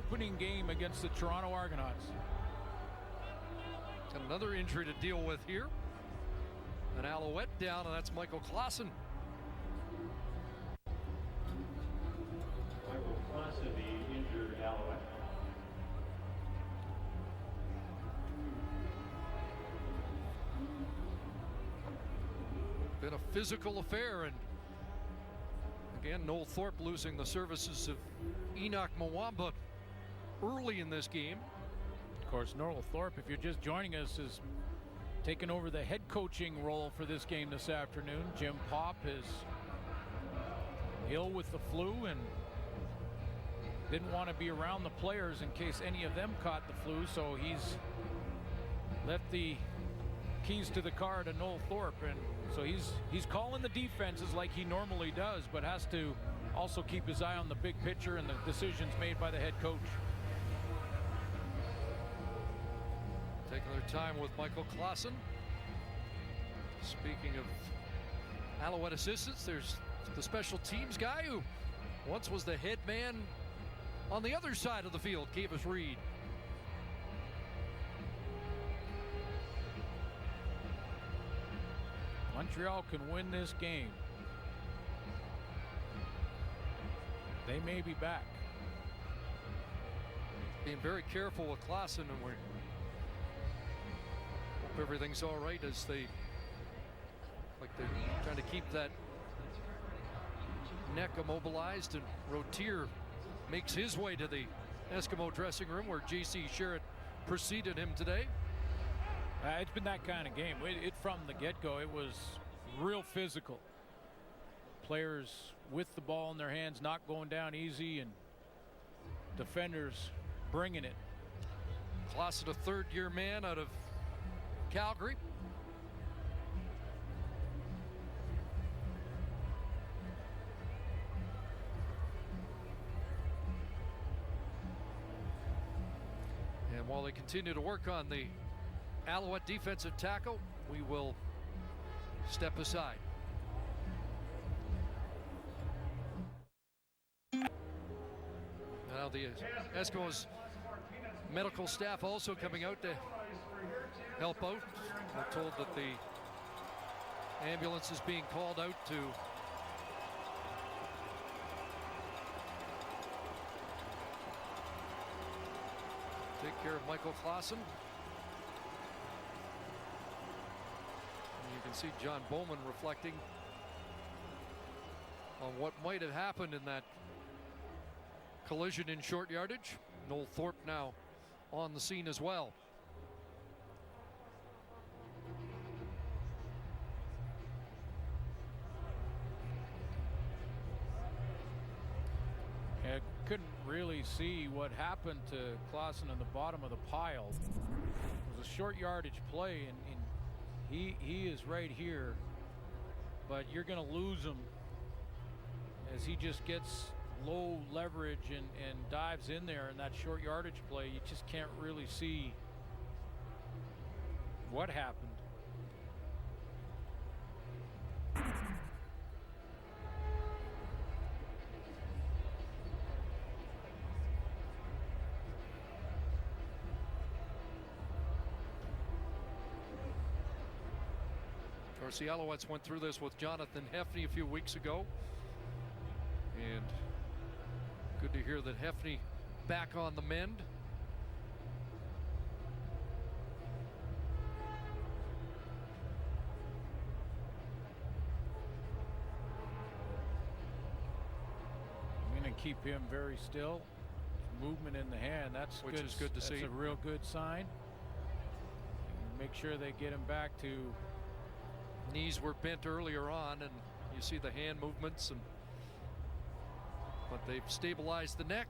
opening game against the Toronto Argonauts. Got another injury to deal with here. An Alouette down, and that's Michael Clausen. Michael Clausen, the injured Alouette. Been a physical affair, and again, Noel Thorpe losing the services of Enoch Mwamba early in this game. Of course, Noel Thorpe, if you're just joining us, is taking over the head coaching role for this game this afternoon. Jim Popp is ill with the flu and didn't want to be around the players in case any of them caught the flu, so he's left the keys to the car to Noel Thorpe, and so he's calling the defenses like he normally does, but has to also keep his eye on the big picture and the decisions made by the head coach. Taking their time with Michael Clausen. Speaking of Alouette assistants, there's the special teams guy who once was the head man on the other side of the field, Kavis Reed. Montreal can win this game. They may be back. Being very careful with Clausen, and we hope everything's all right as they're trying to keep that neck immobilized, and Rotier makes his way to the Eskimo dressing room where J.C. Sherritt preceded him today. It's been that kind of game. From the get-go, it was real physical. Players with the ball in their hands, not going down easy, and defenders bringing it. Clausen, a third-year man out of Calgary. And while they continue to work on the Alouette defensive tackle, we will step aside. Now the Eskimos medical staff also coming out to help out. We're told that the ambulance is being called out to take care of Michael Clausen. You can see John Bowman reflecting on what might have happened in that collision in short yardage. Noel Thorpe now on the scene as well. I couldn't really see what happened to Clausen in the bottom of the pile. It was a short yardage play, and he is right here, but you're going to lose him as he just gets low leverage and dives in there in that short yardage play. You just can't really see what happened. Of course, the Alouettes went through this with Jonathan Hefney a few weeks ago, and good to hear that Hefney back on the mend. I'm going to keep him very still. Movement in the hand, that's which good. Is good to see. That's a real good sign. Make sure they get him back to. Knees were bent earlier on, and you see the hand movements, but they've stabilized the neck.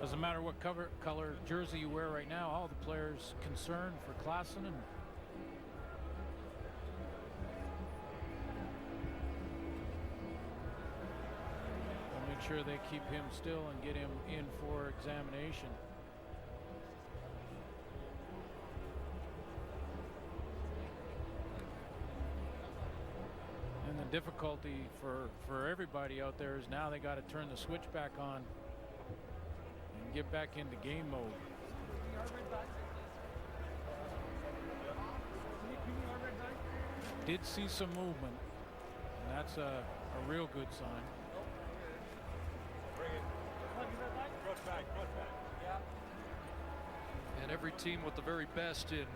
Doesn't matter what color jersey you wear right now, all the players concerned for Klassen, and we'll make sure they keep him still and get him in for examination. And the difficulty for everybody out there is now they got to turn the switch back on and get back into game mode. Did see some movement, and that's a real good sign. And every team with the very best in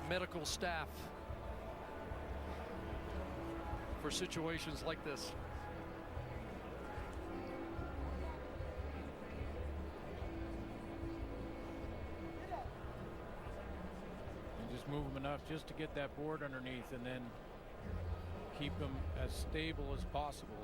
medical staff for situations like this. And just move them enough just to get that board underneath, and then keep them as stable as possible.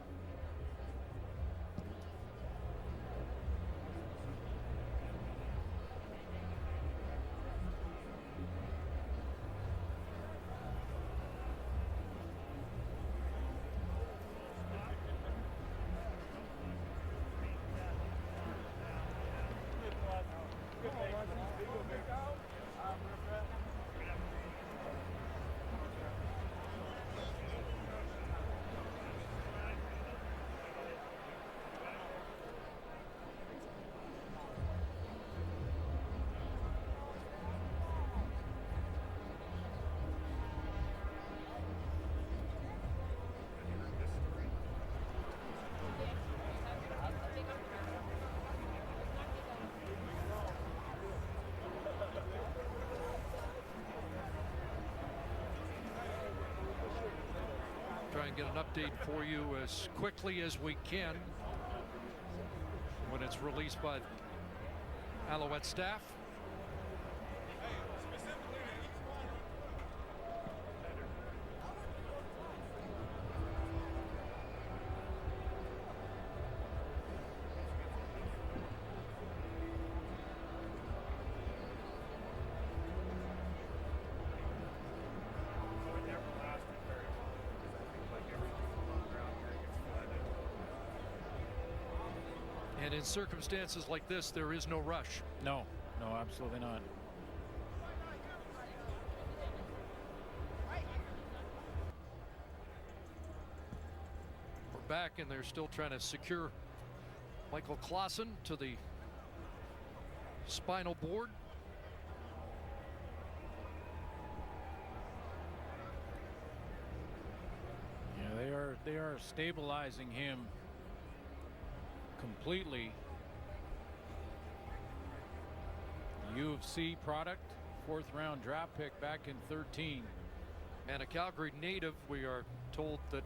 Try and get an update for you as quickly as we can when it's released by Alouette staff. And in circumstances like this, there is no rush. No, absolutely not. We're back, and they're still trying to secure Michael Klassen to the spinal board. Yeah, they are stabilizing him completely. U of C product, 4th round draft pick back in 13. And a Calgary native. We are told that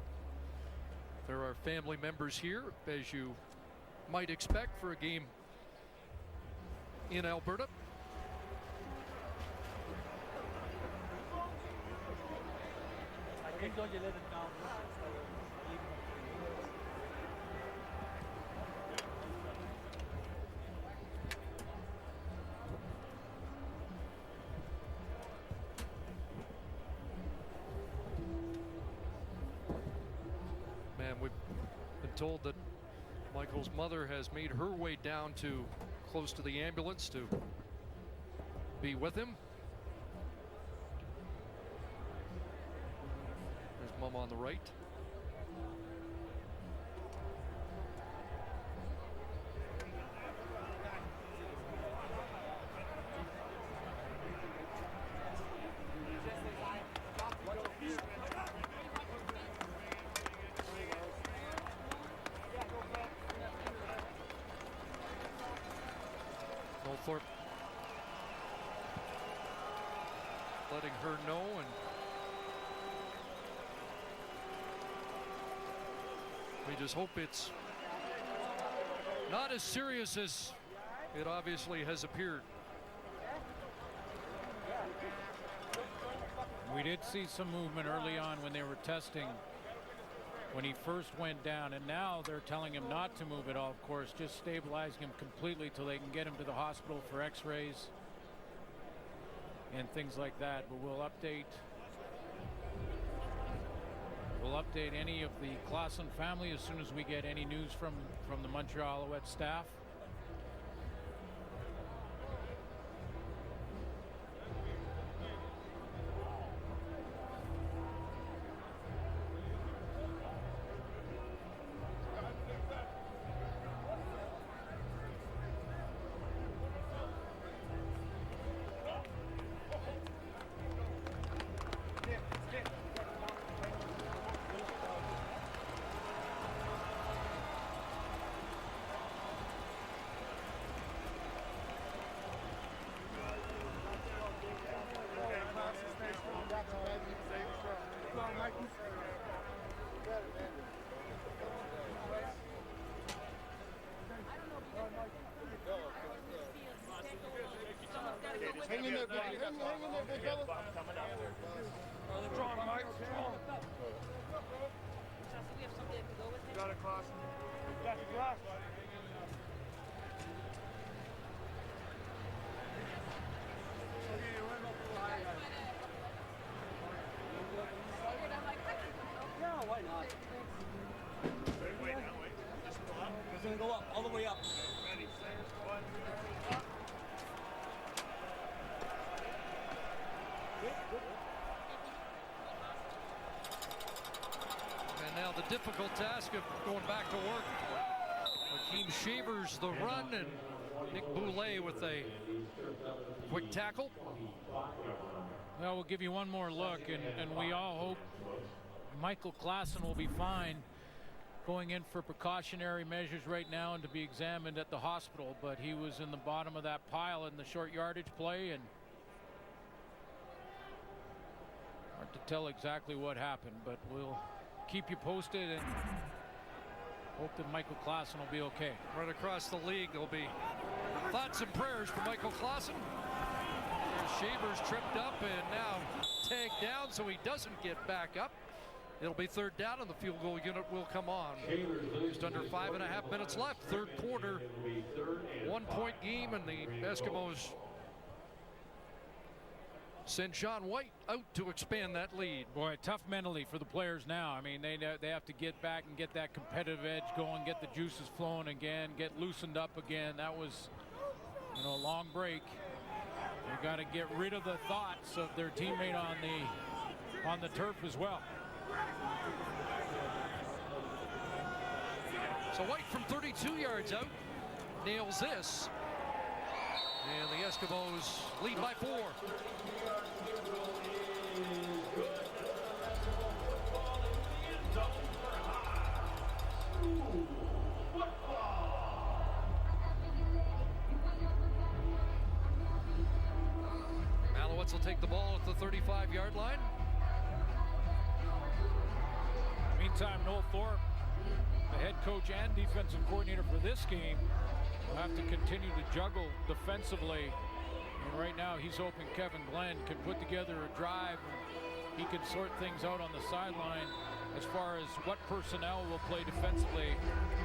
there are family members here, as you might expect for a game in Alberta. We've been told that Michael's mother has made her way down to close to the ambulance to be with him. There's Mom on the right. Letting her know, and we just hope it's not as serious as it obviously has appeared. We did see some movement early on when they were testing when he first went down, and now they're telling him not to move at all, of course, just stabilizing him completely till they can get him to the hospital for x-rays and things like that. But we'll update any of the Klassen family as soon as we get any news from the Montreal Alouettes staff. Hang in there, big fella. They're drawing, Mike. Got it, Klassen. Got the glass. Yeah, why not? Wait, now, wait. Just go up. It's gonna go up, all the way up. Ready, set, 1, up. And now the difficult task of going back to work. Hakeem Shavers the run, and Nick Boulay with a quick tackle. Well, we'll give you one more look, and we all hope Michael Klassen will be fine, going in for precautionary measures right now and to be examined at the hospital. But he was in the bottom of that pile in the short yardage play, and hard to tell exactly what happened, but we'll keep you posted and hope that Michael Klassen will be okay. Right across the league, there'll be thoughts and prayers for Michael Klassen. There's Shavers tripped up and now tagged down so he doesn't get back up. It'll be third down and the field goal unit will come on. Just under 5.5 minutes left. Third quarter, 1 point game, and the Eskimos send Sean White out to expand that lead. Boy, tough mentally for the players now. I mean, they have to get back and get that competitive edge going, get the juices flowing again, get loosened up again. That was, a long break. They got to get rid of the thoughts of their teammate on the turf as well. So White from 32 yards out nails this, and the Eskimos lead by 4. Alouettes will take the ball at the 35-yard line. Meantime, Noel Thorpe, the head coach and defensive coordinator for this game, will have to continue to juggle defensively. And right now he's hoping Kevin Glenn can put together a drive and he can sort things out on the sideline as far as what personnel will play defensively.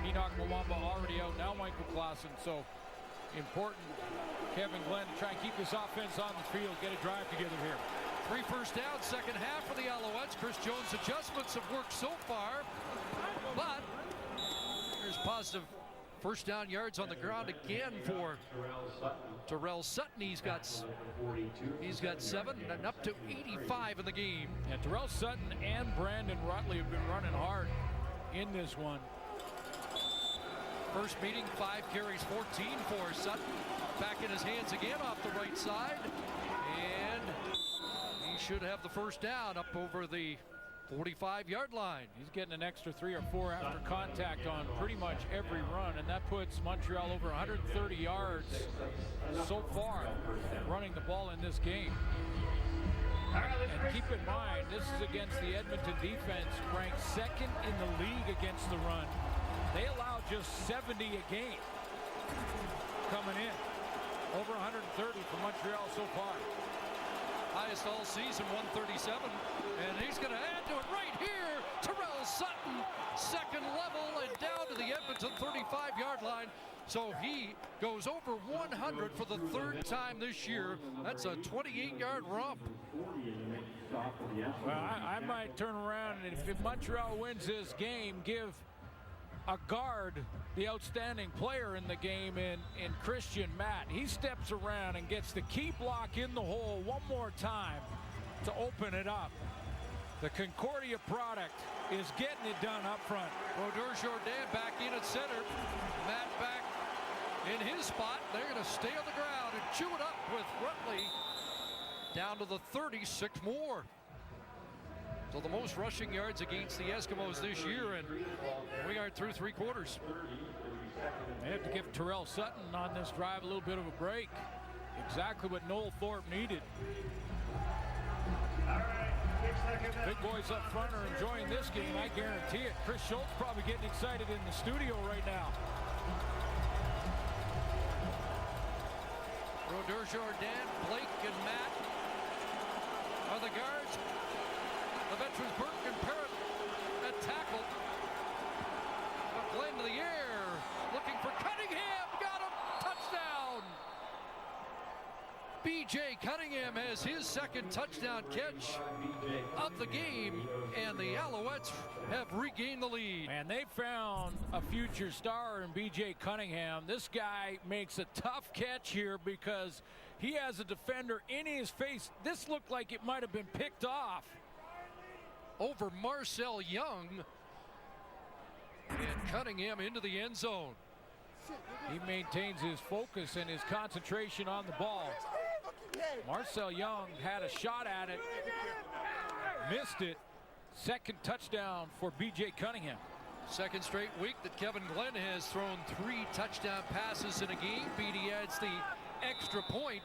Enoch Mwamba already out, now Michael Klassen. So important, Kevin Glenn, to try and keep this offense on the field, get a drive together here. 3 first downs, second half for the Alouettes. Chris Jones' adjustments have worked so far, but there's positive first down yards on the ground again for Terrell Sutton. He's got 7 and up to 85 in the game. And Terrell Sutton and Brandon Rutley have been running hard in this one. First meeting, 5 carries, 14 for Sutton. Back in his hands again off the right side, and he should have the first down up over the 45-yard line. He's getting an extra 3 or 4 after contact on pretty much every run, and that puts Montreal over 130 yards so far running the ball in this game. And keep in mind, this is against the Edmonton defense, ranked second in the league against the run. They allow just 70 a game coming in. Over 130 for Montreal so far. Highest all season, 137. And he's going to add to it right here. Terrell Terrell Sutton, second level and down to the Edmonton 35-yard line. So he goes over 100 for the third time this year. That's a 28-yard romp. Well, I might turn around and if Montreal wins this game, give a guard the outstanding player in the game in Christian Matt. He steps around and gets the key block in the hole one more time to open it up. The Concordia product is getting it done up front. Brodeur Jourdain back in at center. Matt back in his spot. They're going to stay on the ground and chew it up with Rutley down to the 36 more. So the most rushing yards against the Eskimos this year, and we are through three quarters. They have to give Terrell Sutton on this drive a little bit of a break. Exactly what Noel Thorpe needed. Big boys up front are enjoying this game, I guarantee it. Chris Schultz probably getting excited in the studio right now. Brodeur Jourdain, Blake, and Matt are the guards. The veterans Burke and Parrott at tackle. Glenn to the air, looking for Cunningham, got him, touchdown! B.J. Cunningham has his second touchdown catch of the game, and the Alouettes have regained the lead. And they found a future star in B.J. Cunningham. This guy makes a tough catch here because he has a defender in his face. This looked like it might have been picked off. Over Marcel Young, and Cunningham into the end zone. He maintains his focus and his concentration on the ball. Marcel Young had a shot at it, missed it. Second touchdown for B.J. Cunningham. Second straight week that Kevin Glenn has thrown 3 touchdown passes in a game. BD adds the extra point,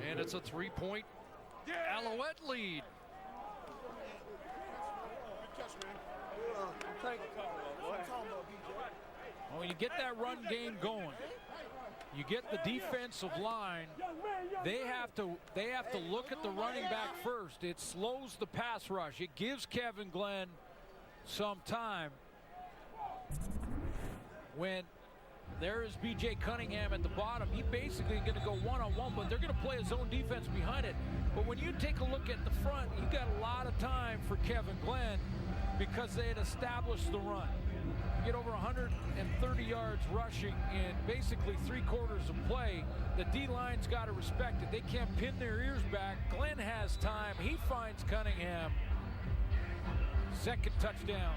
and it's a 3-point Alouette lead. When you get that run game going, you get the defensive line, they have to look at the running back first. It slows the pass rush. It gives Kevin Glenn some time. When there is B.J. Cunningham at the bottom, he basically going to go one-on-one, but they're going to play his own defense behind it. But when you take a look at the front, you got a lot of time for Kevin Glenn because they had established the run. You get over 130 yards rushing in basically 3 quarters of play. The D-line's got to respect it. They can't pin their ears back. Glenn has time. He finds Cunningham. Second touchdown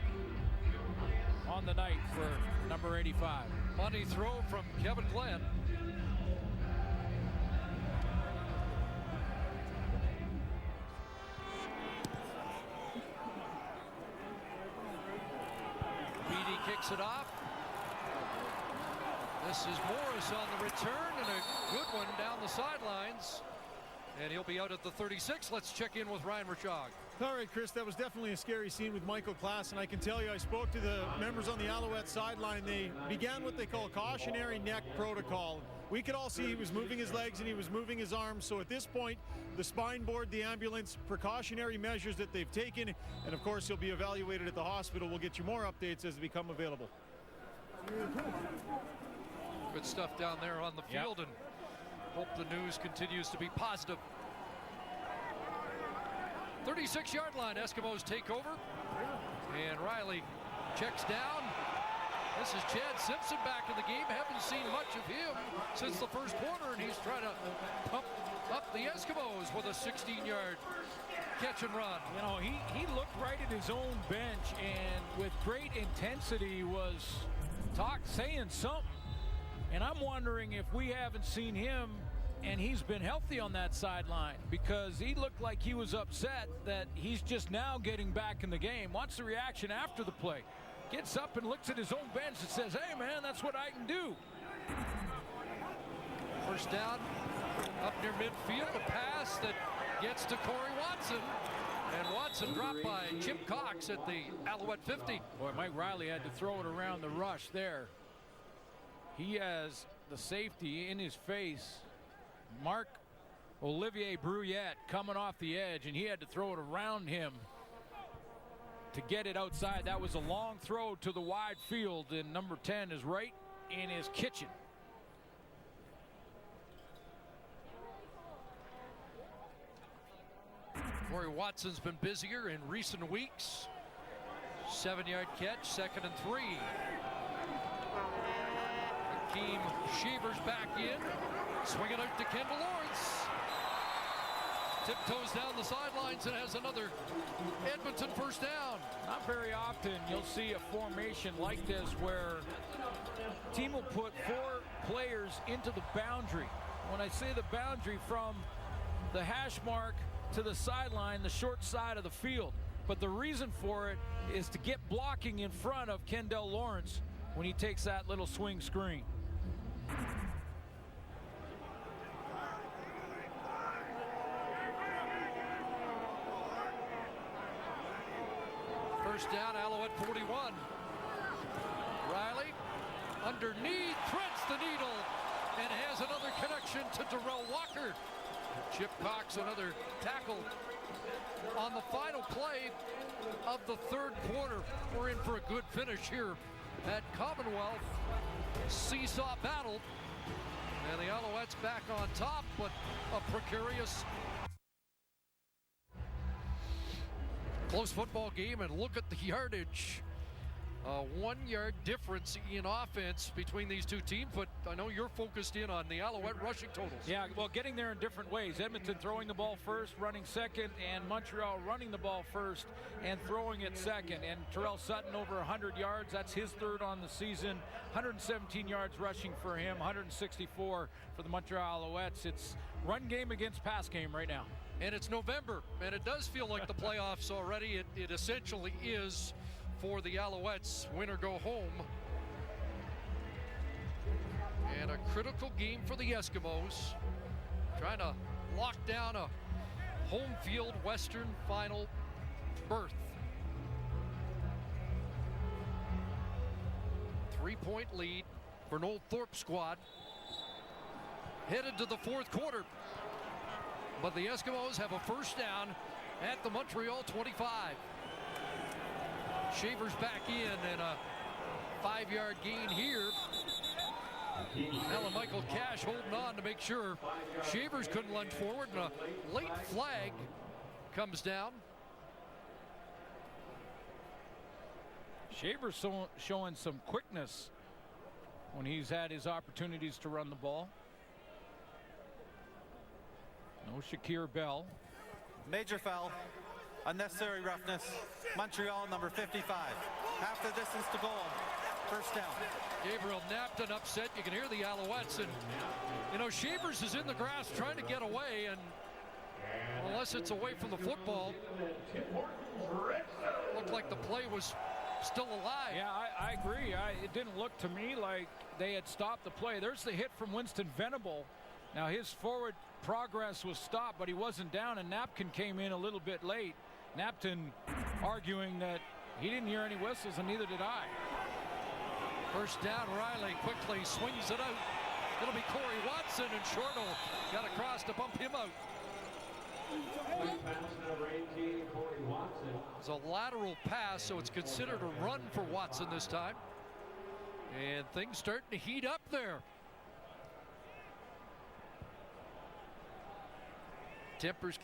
on the night for number 85. Money throw from Kevin Glenn. Beatty kicks it off. This is Morris on the return, and a good one down the sidelines. And he'll be out at the 36. Let's check in with Ryan Rashog. All right, Chris, that was definitely a scary scene with Michael Klassen. I can tell you, I spoke to the members on the Alouette sideline. They began what they call cautionary neck protocol. We could all see he was moving his legs and he was moving his arms. So at this point, the spine board, the ambulance, precautionary measures that they've taken, and of course he'll be evaluated at the hospital. We'll get you more updates as they become available. Good stuff down there on the field, and hope the news continues to be positive. 36-yard line, Eskimos take over, and Riley checks down. This is Chad Simpson back in the game. Haven't seen much of him since the first quarter, and he's trying to pump up the Eskimos with a 16-yard catch and run. You know, he looked right at his own bench and with great intensity was saying something. And I'm wondering if we haven't seen him and he's been healthy on that sideline, because he looked like he was upset that he's just now getting back in the game. What's the reaction after the play? Gets up and looks at his own bench and says, hey, man, that's what I can do. First down up near midfield, a pass that gets to Corey Watson. And Watson dropped by Chip Cox at the Alouette 50. Boy, Mike Riley had to throw it around the rush there. He has the safety in his face, Marc-Olivier Brouillette, coming off the edge, and he had to throw it around him. to get it outside. That was a long throw to the wide field, and number 10 is right in his kitchen. Corey Watson's been busier in recent weeks. 7-yard catch, 2nd and 3. Hakeem Shavers back in. Swing it out to Kendall Lawrence. Tiptoes down the sidelines and has another Edmonton first down. Not very often you'll see a formation like this where team will put 4 players into the boundary. When I say the boundary, from the hash mark to the sideline, the short side of the field. But the reason for it is to get blocking in front of Kendall Lawrence when he takes that little swing screen. First down, Alouette 41. Riley underneath, threads the needle, and has another connection to Darrell Walker. Chip Cox, another tackle on the final play of the 3rd quarter. We're in for a good finish here at Commonwealth. Seesaw battle, and the Alouettes back on top, but a precarious, close football game. And look at the yardage. 1-yard difference in offense between these two teams, but I know you're focused in on the Alouette rushing totals. Yeah, well, getting there in different ways. Edmonton throwing the ball first, running second, and Montreal running the ball first and throwing it second. And Terrell Sutton over 100 yards. That's his 3rd on the season. 117 yards rushing for him, 164 for the Montreal Alouettes. It's run game against pass game right now. And it's November, and it does feel like the playoffs already. It essentially is for the Alouettes. Win or go home. And a critical game for the Eskimos, trying to lock down a home field Western final berth. 3-point lead for an Old Thorpe squad. Headed to the 4th quarter. But the Eskimos have a first down at the Montreal 25. Shavers back in, and a 5-yard gain here. Alan Michael Cash holding on to make sure Shavers couldn't lunge forward, and a late flag comes down. Shavers showing some quickness when he's had his opportunities to run the ball. No Shakir Bell. Major foul. Unnecessary roughness. Montreal, number 55. Half the distance to goal. First down. Gabriel Napton upset. You can hear the Alouettes, and you know Shavers is in the grass trying to get away, and unless it's away from the football, looked like the play was still alive. Yeah, I agree. It didn't look to me like they had stopped the play. There's the hit from Winston Venable. Now his forward progress was stopped, but he wasn't down, and Napkin came in a little bit late. Napton arguing that he didn't hear any whistles, and neither did I. First down, Riley quickly swings it out. It'll be Corey Watson, and Shortle got across to bump him out. It's a lateral pass, so it's considered a run for Watson this time. And things starting to heat up there. Tempers